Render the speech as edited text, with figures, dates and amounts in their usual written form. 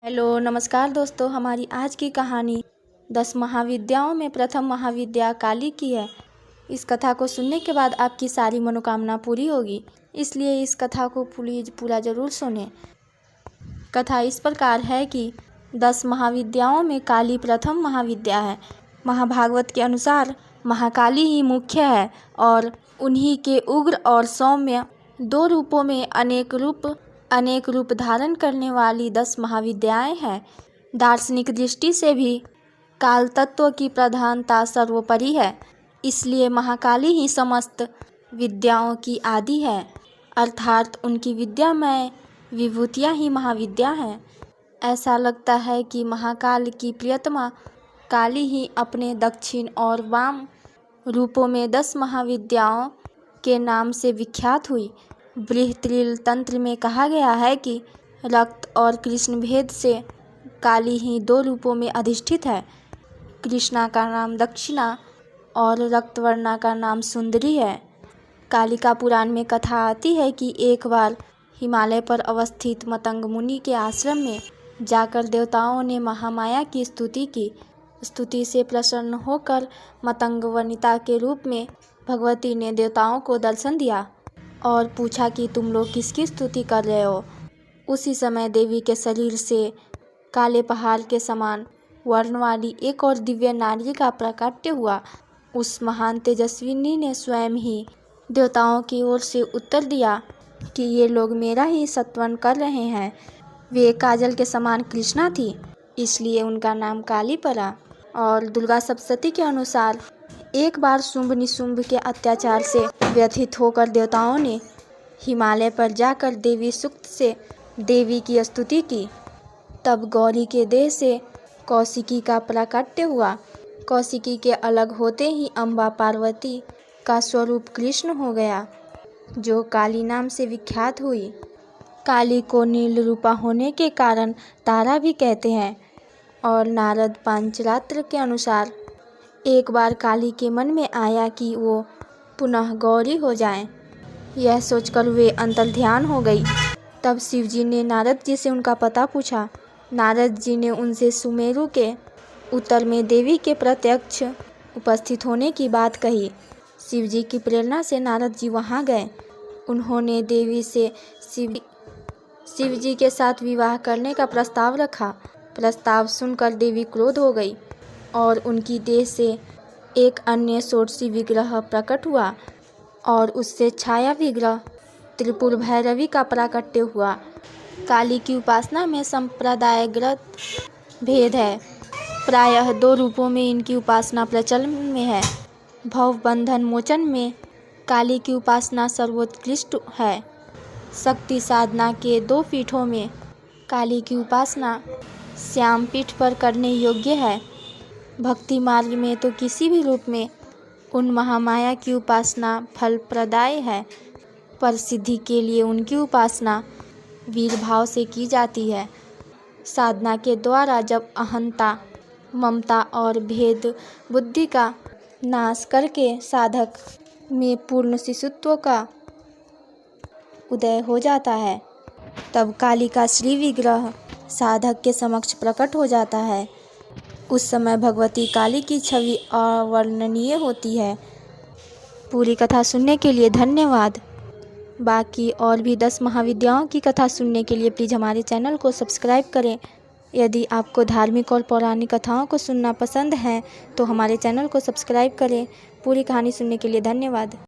Hello नमस्कार दोस्तों, हमारी आज की कहानी 10 महाविद्याओं में प्रथम महाविद्या काली की है। इस कथा को सुनने के बाद आपकी सारी मनोकामना पूरी होगी, इसलिए इस कथा को पूरा जरूर सुनें। कथा इस प्रकार है कि 10 महाविद्याओं में काली प्रथम महाविद्या है। महाभागवत के अनुसार महाकाली ही मुख्य है और उन्हीं के उग्र और सौम्य दो रूपों में अनेक रूप धारण करने वाली 10 महाविद्याएं हैं। दार्शनिक दृष्टि से भी काल तत्व की प्रधानता सर्वोपरि है, इसलिए महाकाली ही समस्त विद्याओं की आदि है, अर्थात उनकी विद्यामय विभूतियां ही महाविद्या हैं। ऐसा लगता है कि महाकाल की प्रियतमा काली ही अपने दक्षिण और वाम रूपों में 10 महाविद्याओं के नाम से विख्यात हुई। बृहत्त्रिल तंत्र में कहा गया है कि रक्त और कृष्ण भेद से काली ही दो रूपों में अधिष्ठित है। कृष्णा का नाम दक्षिणा और रक्तवर्णा का नाम सुंदरी है। कालिका पुराण में कथा आती है कि एक बार हिमालय पर अवस्थित मतंग मुनि के आश्रम में जाकर देवताओं ने महामाया की स्तुति की। स्तुति से प्रसन्न होकर मतंग वनिता के रूप में भगवती ने देवताओं को दर्शन दिया और पूछा कि तुम लोग किसकी स्तुति कर रहे हो। उसी समय देवी के शरीर से काले पहाड़ के समान वर्ण वाली एक और दिव्य नारी का प्राकट्य हुआ। उस महान तेजस्विनी ने स्वयं ही देवताओं की ओर से उत्तर दिया कि ये लोग मेरा ही स्तवन कर रहे हैं। वे काजल के समान कृष्णा थी, इसलिए उनका नाम काली पड़ा। और दुर्गा सप्तशती के अनुसार एक बार शुंभ निशुंभ के अत्याचार से व्यथित होकर देवताओं ने हिमालय पर जाकर देवी सूक्त से देवी की स्तुति की। तब गौरी के देह से कौशिकी का प्राकट्य हुआ। कौशिकी के अलग होते ही अम्बा पार्वती का स्वरूप कृष्ण हो गया, जो काली नाम से विख्यात हुई। काली को नील रूपा होने के कारण तारा भी कहते हैं। और नारद पांचरात्र के अनुसार एक बार काली के मन में आया कि वो पुनः गौरी हो जाएं। यह सोचकर वे अंतर्ध्यान हो गई। तब शिवजी ने नारद जी से उनका पता पूछा। नारद जी ने उनसे सुमेरु के उत्तर में देवी के प्रत्यक्ष उपस्थित होने की बात कही। शिवजी की प्रेरणा से नारद जी वहां गए। उन्होंने देवी से शिवजी के साथ विवाह करने का प्रस्ताव रखा। प्रस्ताव सुनकर देवी क्रोध हो गई और उनकी देह से एक अन्य षोडशी विग्रह प्रकट हुआ और उससे छाया विग्रह त्रिपुर भैरवी का प्राकट्य हुआ। काली की उपासना में संप्रदायगत भेद है। प्रायः दो रूपों में इनकी उपासना प्रचलन में है। भव बंधन मोचन में काली की उपासना सर्वोत्कृष्ट है। शक्ति साधना के दो पीठों में काली की उपासना श्याम पीठ पर करने योग्य है। भक्ति मार्ग में तो किसी भी रूप में उन महामाया की उपासना फलप्रदाय है, पर सिद्धि के लिए उनकी उपासना वीर भाव से की जाती है। साधना के द्वारा जब अहंता, ममता और भेद बुद्धि का नाश करके साधक में पूर्ण शिशुत्व का उदय हो जाता है, तब काली का श्री विग्रह साधक के समक्ष प्रकट हो जाता है। उस समय भगवती काली की छवि अवर्णनीय होती है। पूरी कथा सुनने के लिए धन्यवाद। बाकी और भी 10 महाविद्याओं की कथा सुनने के लिए प्लीज़ हमारे चैनल को सब्सक्राइब करें। यदि आपको धार्मिक और पौराणिक कथाओं को सुनना पसंद है तो हमारे चैनल को सब्सक्राइब करें। पूरी कहानी सुनने के लिए धन्यवाद।